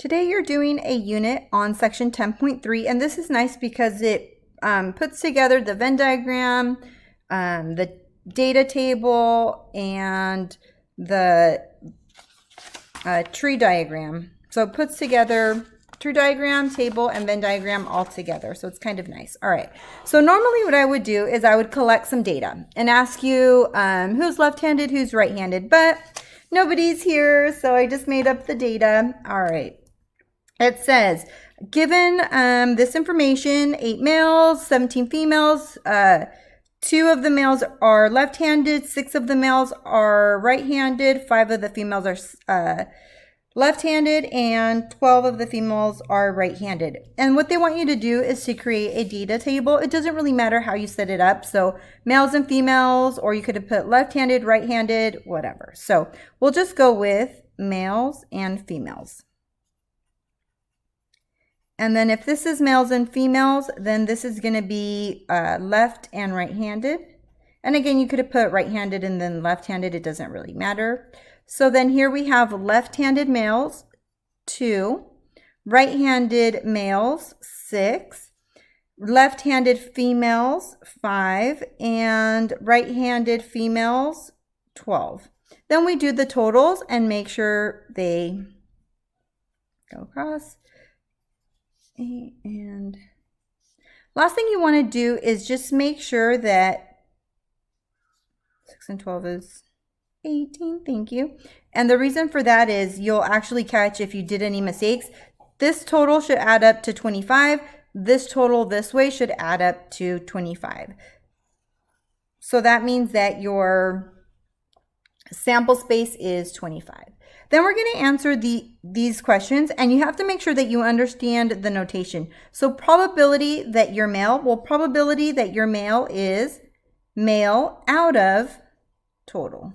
Today you're doing a unit on section 10.3, and this is nice because it puts together the Venn diagram, the data table, and the tree diagram. So it puts together tree diagram, table, and Venn diagram all together. So it's kind of nice. All right. So normally what I would do is I would collect some data and ask you who's left-handed, who's right-handed, but nobody's here, so I just made up the data. All right. It says, given this information, 8 males, 17 females, 2 of the males are left-handed, 6 of the males are right-handed, 5 of the females are left-handed, and 12 of the females are right-handed. And what they want you to do is to create a data table. It doesn't really matter how you set it up. So males and females, or you could have put left-handed, right-handed, whatever. So we'll just go with males and females. And then if this is males and females, then this is going to be left and right-handed. And again, you could have put right-handed and then left-handed. It doesn't really matter. So then here we have left-handed males, 2, right-handed males, 6, left-handed females, 5, and right-handed females, 12. Then we do the totals and make sure they go across. And last thing you want to do is just make sure that 6 and 12 is 18. Thank you. And the reason for that is you'll actually catch if you did any mistakes. This total should add up to 25. This total this way should add up to 25. So that means that your sample space is 25. Then we're going to answer these questions, and you have to make sure that you understand the notation. So probability that you're male, well, probability that your male is male out of total.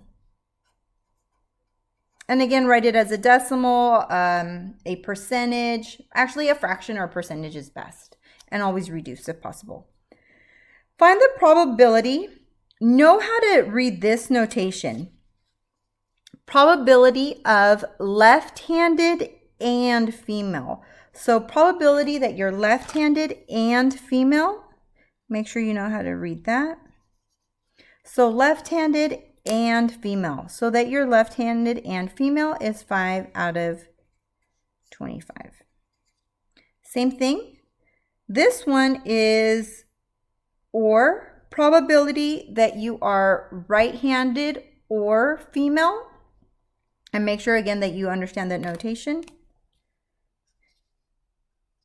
And again, write it as a decimal, a percentage, actually a fraction or a percentage is best, and always reduce if possible. Find the probability. Know how to read this notation. Probability of left-handed and female. So probability that you're left-handed and female. Make sure you know how to read that. So left-handed and female. So that you're left-handed and female is 5 out of 25. Same thing. This one is or probability that you are right-handed or female. And make sure again that you understand that notation.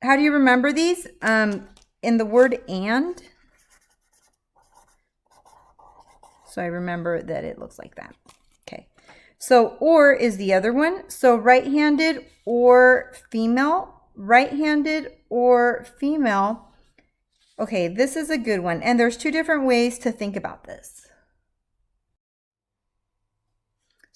How do you remember these? In the word and. So I remember that it looks like that. Okay. So or is the other one. So right-handed or female. Right-handed or female. Okay, this is a good one. And there's 2 different ways to think about this.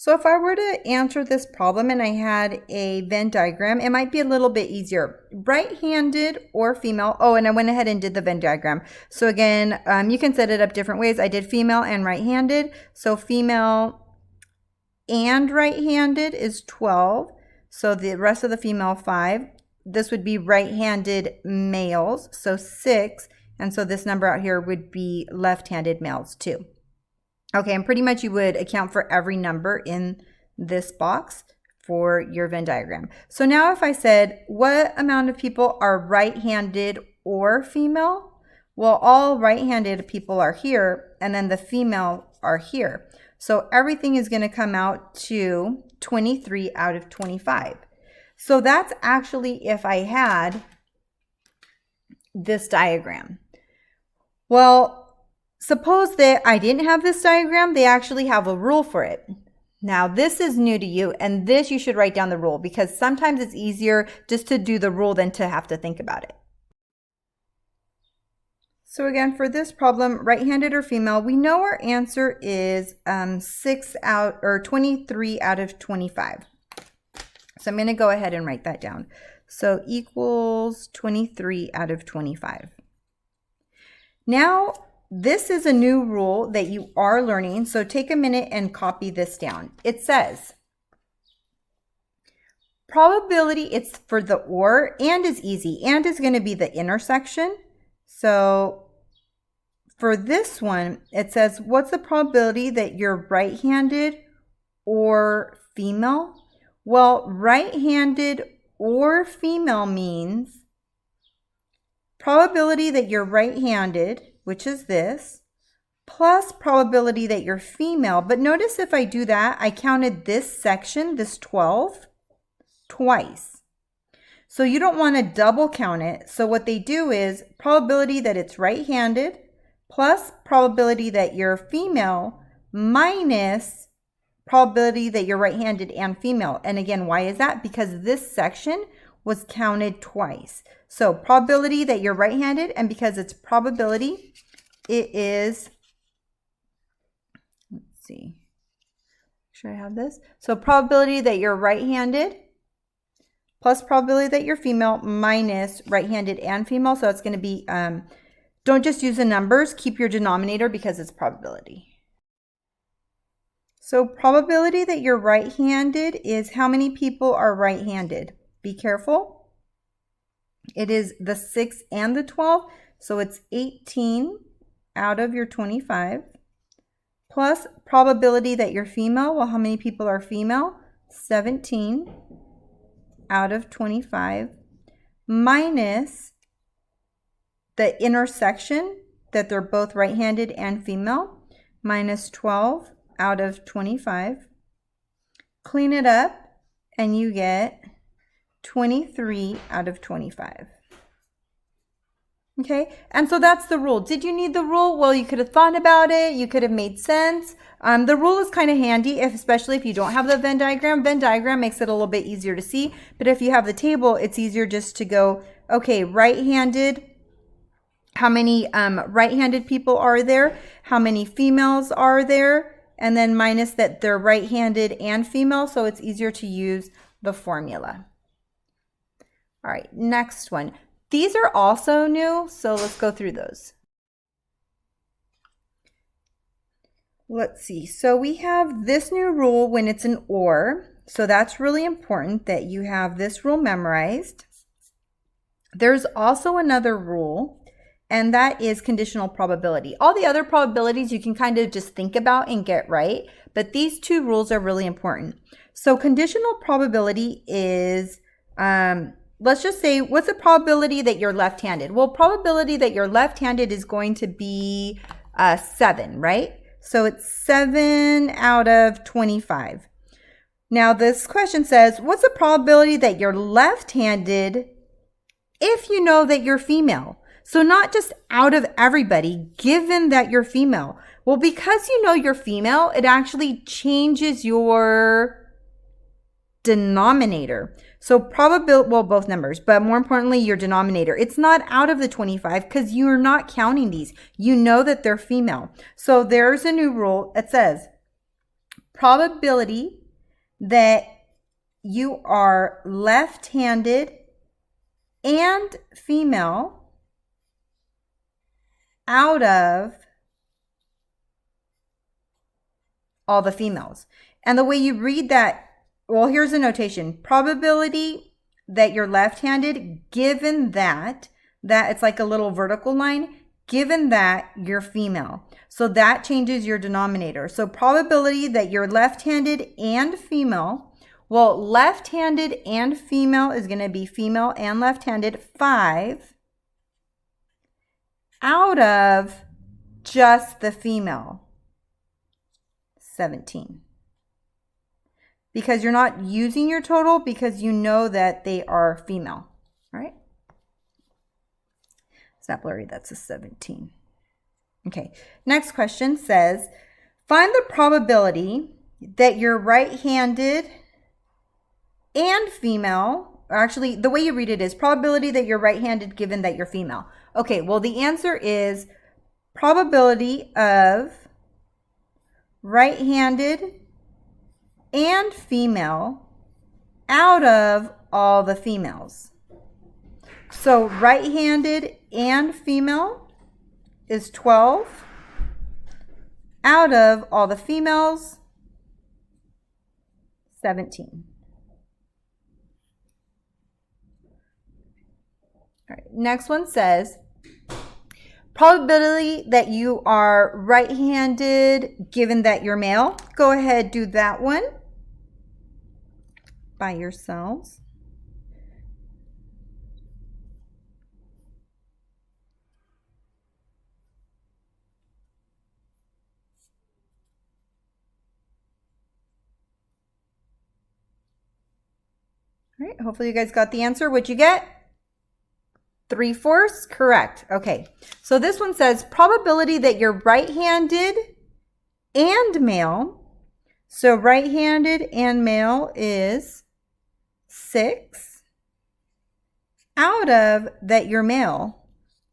So if I were to answer this problem and I had a Venn diagram, it might be a little bit easier. Right-handed or female. Oh, and I went ahead and did the Venn diagram. So again, you can set it up different ways. I did female and right-handed. So female and right-handed is 12. So the rest of the female 5. This would be right-handed males. So 6. And so this number out here would be left-handed males 2. Okay, and pretty much you would account for every number in this box for your Venn diagram. So now if I said, what amount of people are right-handed or female? Well, all right-handed people are here, and then the female are here. So everything is going to come out to 23 out of 25. So that's actually if I had this diagram. Well, suppose that I didn't have this diagram. They actually have a rule for it. Now, this is new to you, and this you should write down the rule because sometimes it's easier just to do the rule than to have to think about it. So again, for this problem, right-handed or female, we know our answer is 23 out of 25. So I'm going to go ahead and write that down. So equals 23 out of 25. Now, this is a new rule that you are learning, so take a minute and copy this down. It says, Probability, it's for the or, and is easy. And is going to be the intersection. So for this one, it says, what's the probability that you're right-handed or female? Well, right-handed or female means probability that you're right-handed, which is this, plus probability that you're female. But notice if I do that, I counted this section, this 12, twice. So you don't want to double count it. So what they do is probability that it's right-handed plus probability that you're female minus probability that you're right-handed and female. And again, why is that? Because this section was counted twice. So probability that you're right-handed, and because it's probability, it is, let's see, should I have this? So probability that you're right-handed plus probability that you're female minus right-handed and female. So it's going to be, don't just use the numbers, keep your denominator because it's probability. So probability that you're right-handed is how many people are right-handed. Be careful. It is the 6 and the 12. So it's 18 out of your 25. Plus probability that you're female. Well, how many people are female? 17 out of 25. Minus the intersection that they're both right-handed and female. Minus 12 out of 25. Clean it up and you get 23 out of 25. Okay, and so that's the rule. Did you need the rule? Well, you could have thought about it. You could have made sense. The rule is kind of handy, especially if you don't have the Venn diagram. Venn diagram makes it a little bit easier to see. But if you have the table, it's easier just to go, okay, right-handed. How many right-handed people are there? How many females are there? And then minus that they're right-handed and female. So it's easier to use the formula. All right, next one. These are also new, so let's go through those. Let's see. So we have this new rule when it's an or. So that's really important that you have this rule memorized. There's also another rule, and that is conditional probability. All the other probabilities you can kind of just think about and get right, but these two rules are really important. So conditional probability is, let's just say, what's the probability that you're left-handed? Well, probability that you're left-handed is going to be 7, right? So it's 7 out of 25. Now this question says, what's the probability that you're left-handed if you know that you're female? So not just out of everybody, given that you're female. Well, because you know you're female, it actually changes your denominator. So probability, well, both numbers, but more importantly, your denominator. It's not out of the 25 because you're not counting these. You know that they're female. So there's a new rule. It says probability that you are left-handed and female out of all the females. And the way you read that, well, here's a notation. Probability that you're left-handed, given that it's like a little vertical line, given that you're female. So that changes your denominator. So probability that you're left-handed and female, well, left-handed and female is going to be female and left-handed, 5 out of just the female, 17. Because you're not using your total because you know that they are female. All right. It's not blurry. That's a 17. Okay. Next question says, find the probability that you're right-handed and female. Or actually, the way you read it is probability that you're right-handed given that you're female. Okay. Well, the answer is probability of right-handed and female out of all the females. So right-handed and female is 12 out of all the females, 17. All right, next one says, probability that you are right-handed given that you're male. Go ahead, do that one by yourselves. All right, hopefully you guys got the answer. What'd you get? 3/4? Correct. Okay, so this one says probability that you're right-handed and male. So right-handed and male is 6 out of that you're male.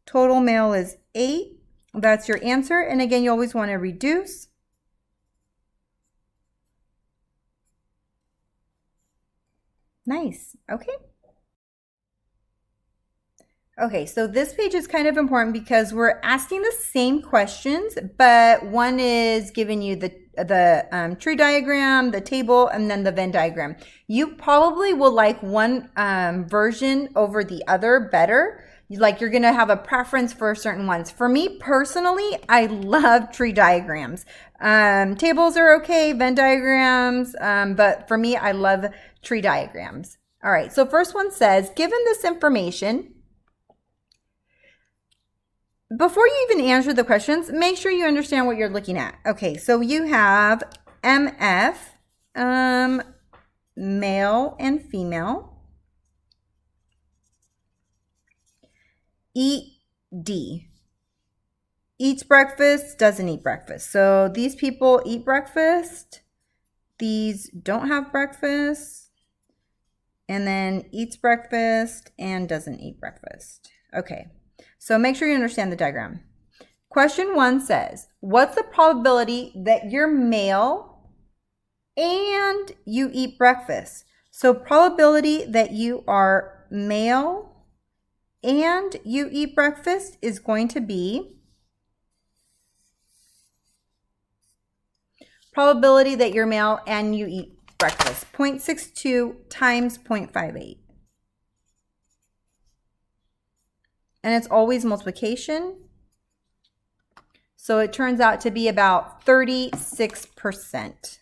Total male is 8. That's your answer. And again, you always want to reduce. Nice. Okay. Okay, so this page is kind of important because we're asking the same questions, but one is giving you the tree diagram, the table, and then the Venn diagram. You probably will like one version over the other better. Like you're gonna have a preference for certain ones. For me personally, I love tree diagrams. Tables are okay, Venn diagrams, but for me, I love tree diagrams. All right, so first one says, given this information, before you even answer the questions, make sure you understand what you're looking at. Okay, so you have MF, male and female. ED, eats breakfast, doesn't eat breakfast. So these people eat breakfast. These don't have breakfast. And then eats breakfast and doesn't eat breakfast. Okay. So make sure you understand the diagram. Question 1 says, what's the probability that you're male and you eat breakfast? So probability that you are male and you eat breakfast is going to be probability that you're male and you eat breakfast, 0.62 times 0.58. And it's always multiplication. So it turns out to be about 36%.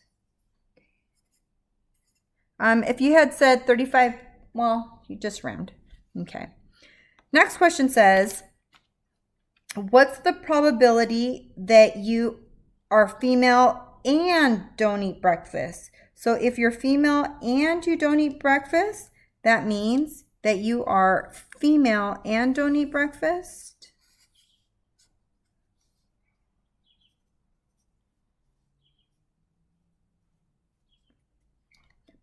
If you had said 35, well, you just round. Okay. Next question says, what's the probability that you are female and don't eat breakfast? So if you're female and you don't eat breakfast, that means that you are female and don't eat breakfast.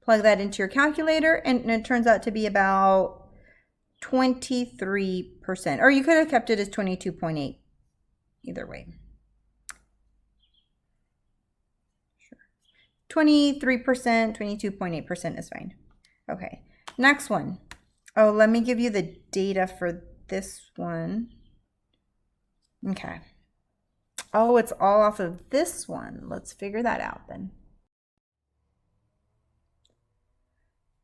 Plug that into your calculator, and it turns out to be about 23%. Or you could have kept it as 22.8. Either way. Sure. 23%, 22.8% is fine. Okay, next one. Oh, let me give you the data for this one. Okay. Oh, it's all off of this one. Let's figure that out then.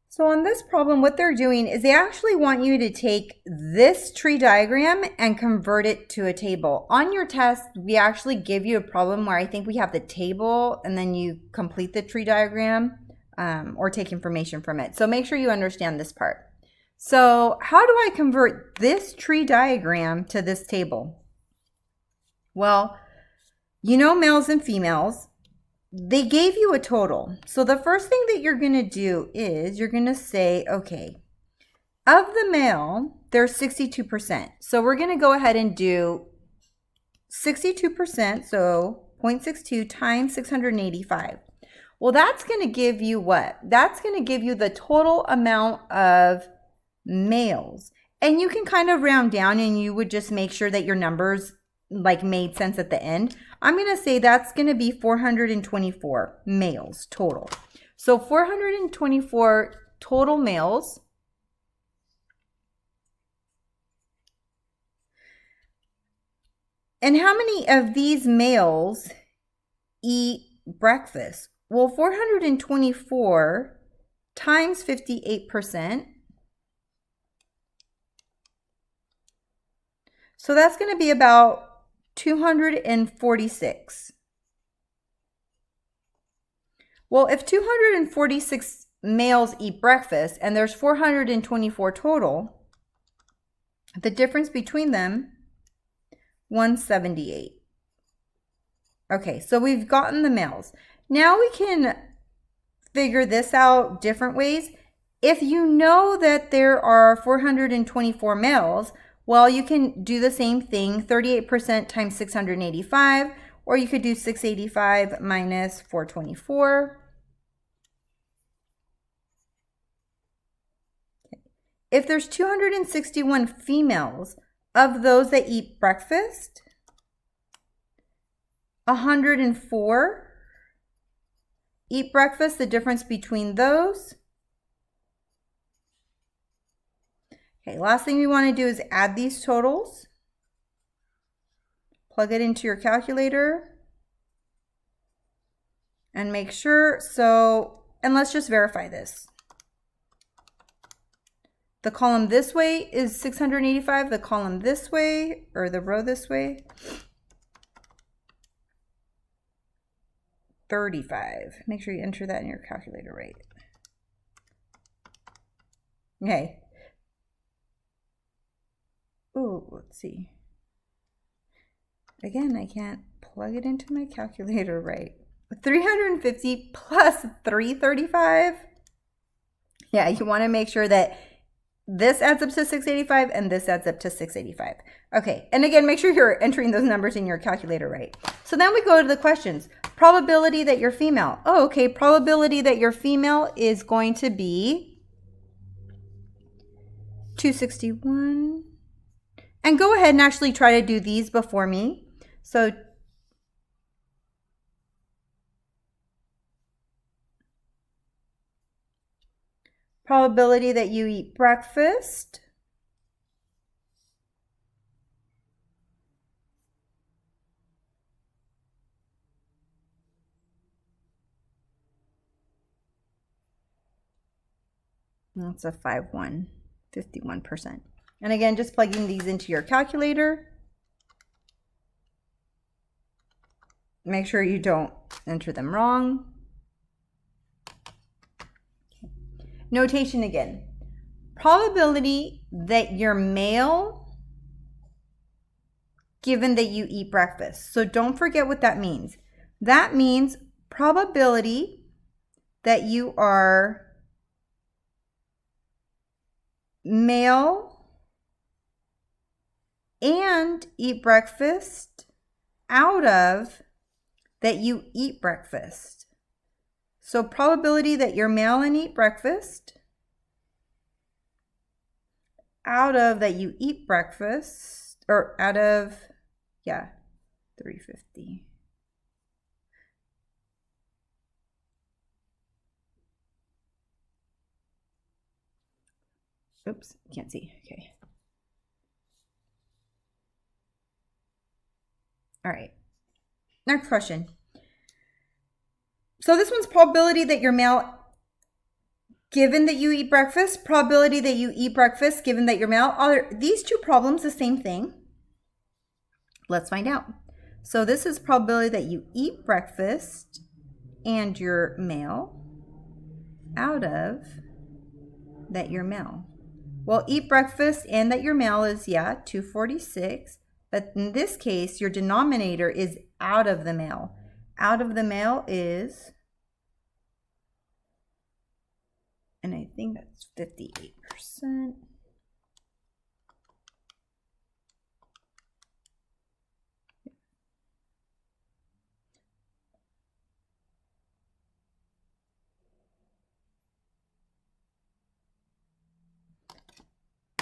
So on this problem, what they're doing is they actually want you to take this tree diagram and convert it to a table. On your test, we actually give you a problem where I think we have the table and then you complete the tree diagram or take information from it. So make sure you understand this part. So how do I convert this tree diagram to this table? Well, you know males and females. They gave you a total. So the first thing that you're going to do is you're going to say, okay, of the male, there's 62%. So we're going to go ahead and do 62%, so 0.62 times 685. Well, that's going to give you what? That's going to give you the total amount of males. And you can kind of round down and you would just make sure that your numbers like made sense at the end. I'm going to say that's going to be 424 males total. So 424 total males. And how many of these males eat breakfast? Well, 424 times 58% So that's going to be about 246. Well, if 246 males eat breakfast and there's 424 total, the difference between them, 178. Okay, so we've gotten the males. Now we can figure this out different ways. If you know that there are 424 males, well, you can do the same thing, 38% times 685, or you could do 685 minus 424. If there's 261 females, of those that eat breakfast, 104 eat breakfast, the difference between those. Okay, last thing we want to do is add these totals. Plug it into your calculator and make sure. So, and let's just verify this. The column this way is 685, the column this way, or the row this way, 35. Make sure you enter that in your calculator right. Okay. Oh, let's see. Again, I can't plug it into my calculator right. 350 plus 335. Yeah, you want to make sure that this adds up to 685 and this adds up to 685. Okay, and again, make sure you're entering those numbers in your calculator right. So then we go to the questions. Probability that you're female. Oh, okay, probability that you're female is going to be 261. And go ahead and actually try to do these before me. So probability that you eat breakfast. That's a 5-1, 51%. And again, just plugging these into your calculator. Make sure you don't enter them wrong. Okay. Notation again. Probability that you're male given that you eat breakfast. So don't forget what that means. That means probability that you are male and eat breakfast out of that you eat breakfast. So probability that you're male and eat breakfast out of that you eat breakfast, or out of, yeah, 350. Oops, can't see. Okay. All right. Next question. So this one's probability that you're male given that you eat breakfast, probability that you eat breakfast given that you're male. Are these two problems the same thing? Let's find out. So this is probability that you eat breakfast and you're male out of that you're male. Well, eat breakfast and that you're male is, yeah, 246. But in this case, your denominator is out of the male. Out of the male is, and I think that's 58%.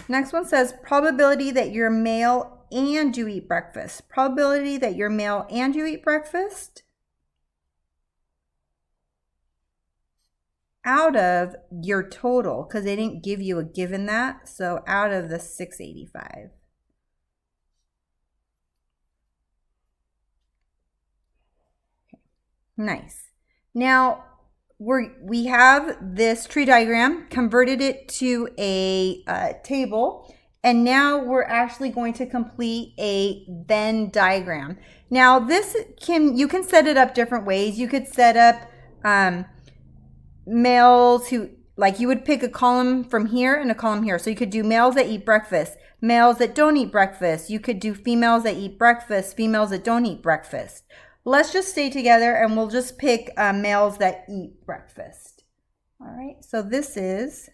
Next one says probability that you're male and you eat breakfast. Probability that you're male and you eat breakfast out of your total, because they didn't give you a given that, so out of the 685. Okay. Nice. Now we have this tree diagram, converted it to a table, And now we're actually going to complete a Venn diagram. Now this you can set it up different ways. You could set up males who, like you would pick a column from here and a column here. So you could do males that eat breakfast, males that don't eat breakfast. You could do females that eat breakfast, females that don't eat breakfast. Let's just stay together and we'll just pick males that eat breakfast. All right, so this is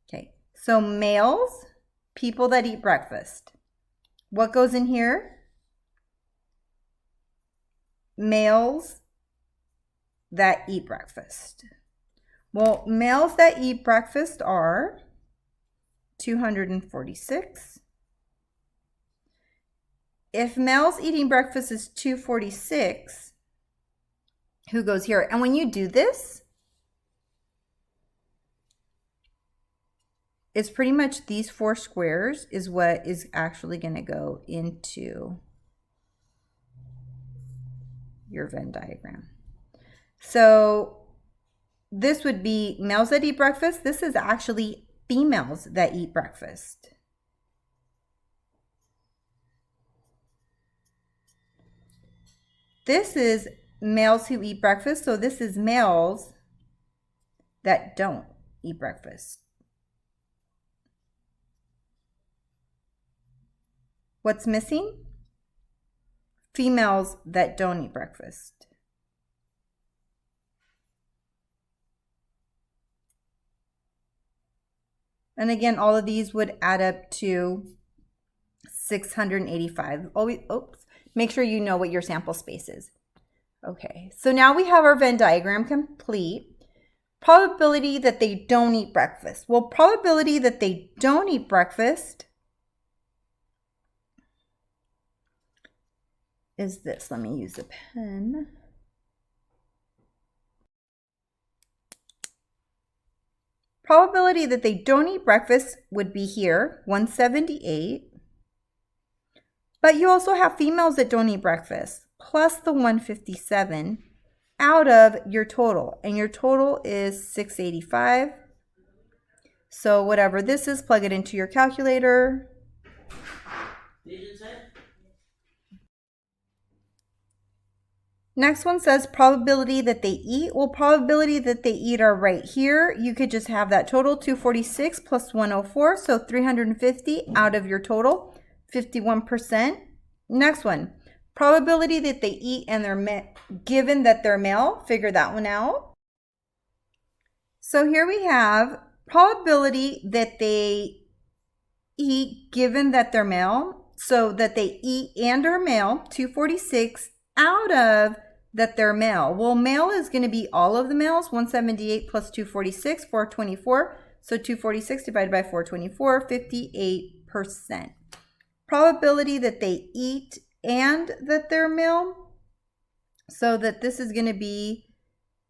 okay. So males, people that eat breakfast. What goes in here? Males that eat breakfast. Well, males that eat breakfast are 246. If males eating breakfast is 246, who goes here? And when you do this, it's pretty much these 4 squares is what is actually going to go into your Venn diagram. So this would be males that eat breakfast. This is actually females that eat breakfast. This is males who eat breakfast. So this is males that don't eat breakfast. What's missing? Females that don't eat breakfast. And again, all of these would add up to 685. Oops. Make sure you know what your sample space is. Okay, so now we have our Venn diagram complete. Probability that they don't eat breakfast. Well, probability that they don't eat breakfast is this. Let me use a pen. Probability that they don't eat breakfast would be here, 178. But you also have females that don't eat breakfast, plus the 157 out of your total. And your total is 685. So whatever this is, plug it into your calculator. Next one says probability that they eat. Well, probability that they eat are right here. You could just have that total, 246 plus 104, so 350 out of your total, 51%. Next one, probability that they eat and they're given that they're male. Figure that one out. So here we have probability that they eat given that they're male. So that they eat and are male, 246 out of that they're male. Well, male is going to be all of the males, 178 plus 246, 424. So 246 divided by 424, 58%. Probability that they eat and that they're male. So that this is going to be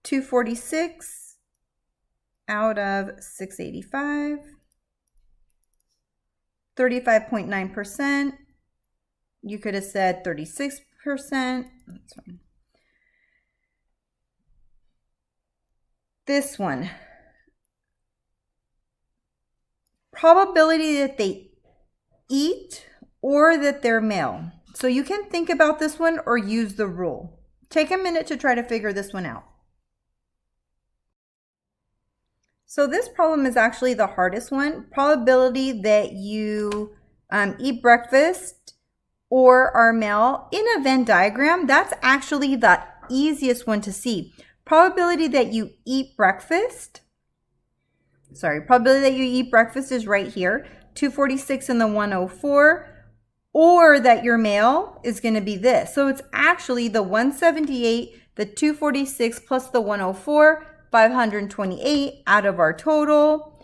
246 out of 685, 35.9%. You could have said 36%. That's fine. This one, probability that they eat or that they're male. So you can think about this one or use the rule. Take a minute to try to figure this one out. So this problem is actually the hardest one. Probability that you eat breakfast or are male in a Venn diagram, that's actually the easiest one to see. Probability that you eat breakfast, probability that you eat breakfast is right here, 246 and the 104, or that you're male is going to be this. So it's actually the 178, the 246 plus the 104, 528 out of our total,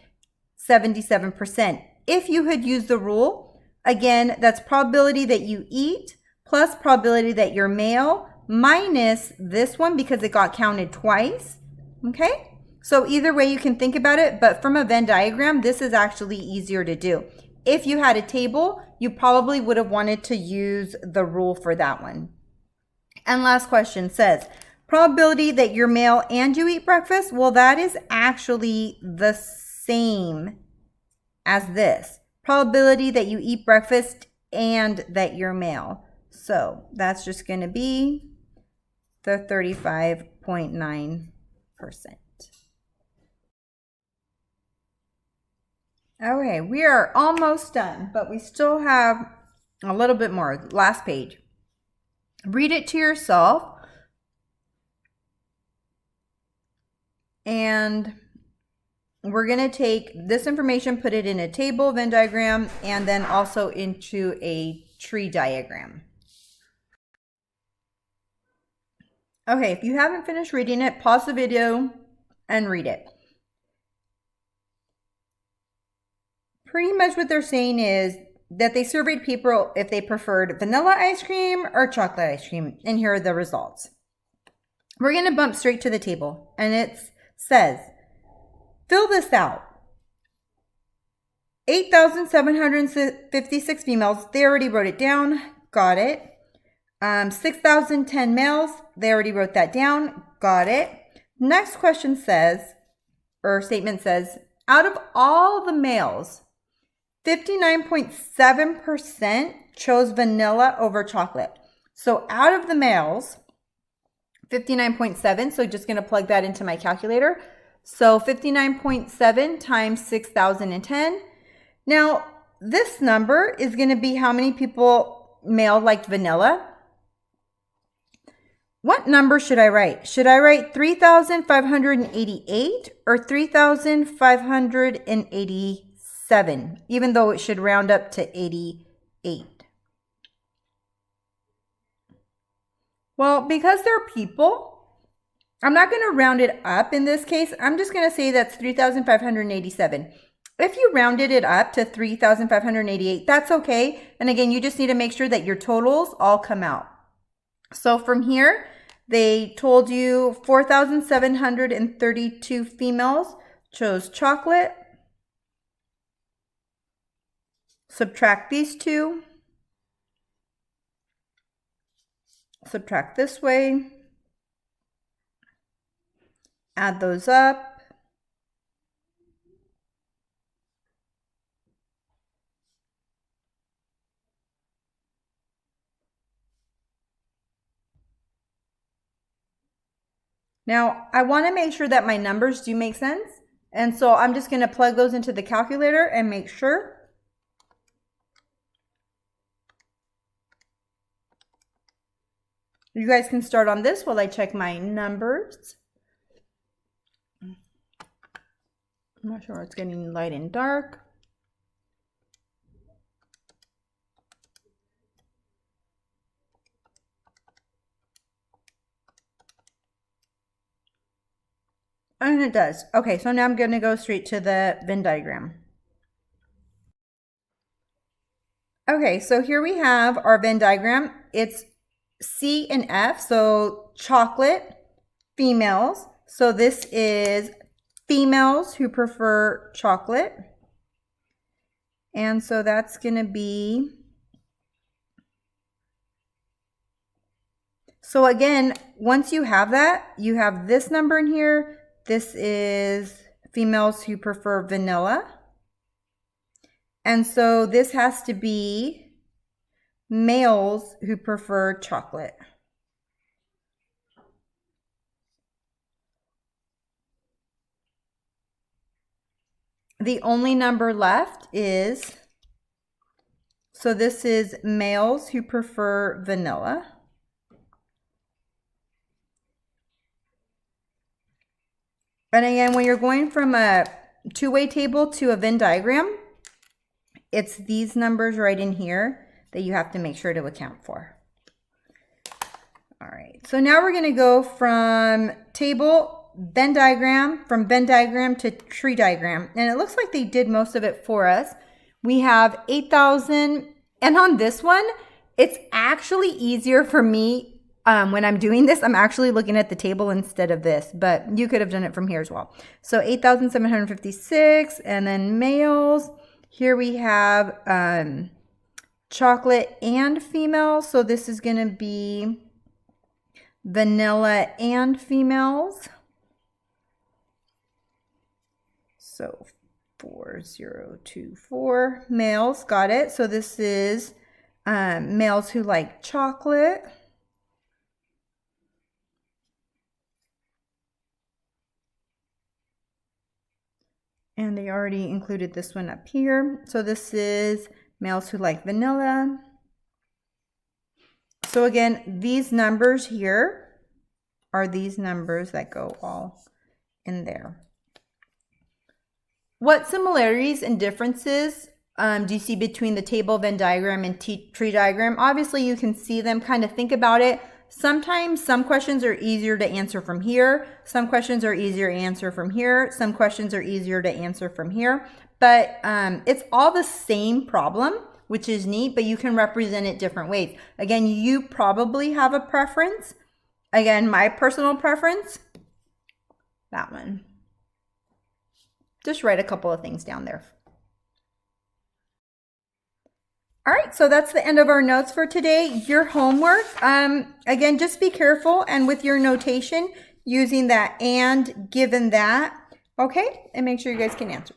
77%. If you had used the rule, again, that's probability that you eat plus probability that you're male minus this one because it got counted twice, okay? So either way you can think about it, but from a Venn diagram, this is actually easier to do. If you had a table, you probably would have wanted to use the rule for that one. And last question says, probability that you're male and you eat breakfast? Well, that is actually the same as this. Probability that you eat breakfast and that you're male. So that's just going to be the 35.9%. Okay, we are almost done, but we still have a little bit more. Last page. Read it to yourself. And we're going to take this information, put it in a table, Venn diagram, and then also into a tree diagram. Okay, if you haven't finished reading it, pause the video and read it. Pretty much what they're saying is that they surveyed people if they preferred vanilla ice cream or chocolate ice cream, and here are the results. We're going to bump straight to the table, and it says, fill this out. 8,756 females, they already wrote it down, got it. 6,010 males, they already wrote that down, got it. Next question says, or statement says, out of all the males, 59.7% chose vanilla over chocolate. So out of the males, 59.7, so just going to plug that into my calculator. So 59.7 times 6,010. Now, this number is going to be how many people male liked vanilla. What number should I write? Should I write 3,588 or 3,587, even though it should round up to 88? Well, because they're people, I'm not going to round it up in this case. I'm just going to say that's 3,587. If you rounded it up to 3,588, that's okay. And again, you just need to make sure that your totals all come out. So from here, they told you 4,732 females chose chocolate. Subtract these two. Subtract this way. Add those up. Now, I want to make sure that my numbers do make sense. And so I'm just going to plug those into the calculator and make sure. You guys can start on this while I check my numbers. I'm not sure it's getting light and dark. And it does. Okay, so now I'm going to go straight to the Venn diagram. Okay, so here we have our Venn diagram. It's C and F, so chocolate, females. So this is females who prefer chocolate. And so that's going to be, so again, once you have that, you have this number in here. This is females who prefer vanilla. And so this has to be males who prefer chocolate. The only number left is, so this is males who prefer vanilla. And again, when you're going from a two-way table to a Venn diagram, it's these numbers right in here that you have to make sure to account for. All right, so now we're going to go from table, Venn diagram, from Venn diagram to tree diagram. And it looks like they did most of it for us. We have 8,000, and on this one, it's actually easier for me when I'm doing this. I'm actually looking at the table instead of this, but you could have done it from here as well. So 8,756, and then males. Here we have chocolate and females. So this is going to be vanilla and females. So 4024 males, got it. So this is males who like chocolate. And they already included this one up here. So this is males who like vanilla. So again, these numbers here are these numbers that go all in there. What similarities and differences do you see between the table, Venn diagram, and tree diagram? Obviously, you can see them, kind of think about it. Sometimes some questions are easier to answer from here. Some questions are easier to answer from here. Some questions are easier to answer from here. But it's all the same problem, which is neat, but you can represent it different ways. Again, you probably have a preference. Again, my personal preference, that one. Just write a couple of things down there. All right, so that's the end of our notes for today. Your homework, again, just be careful and with your notation using that and given that, okay? And make sure you guys can answer.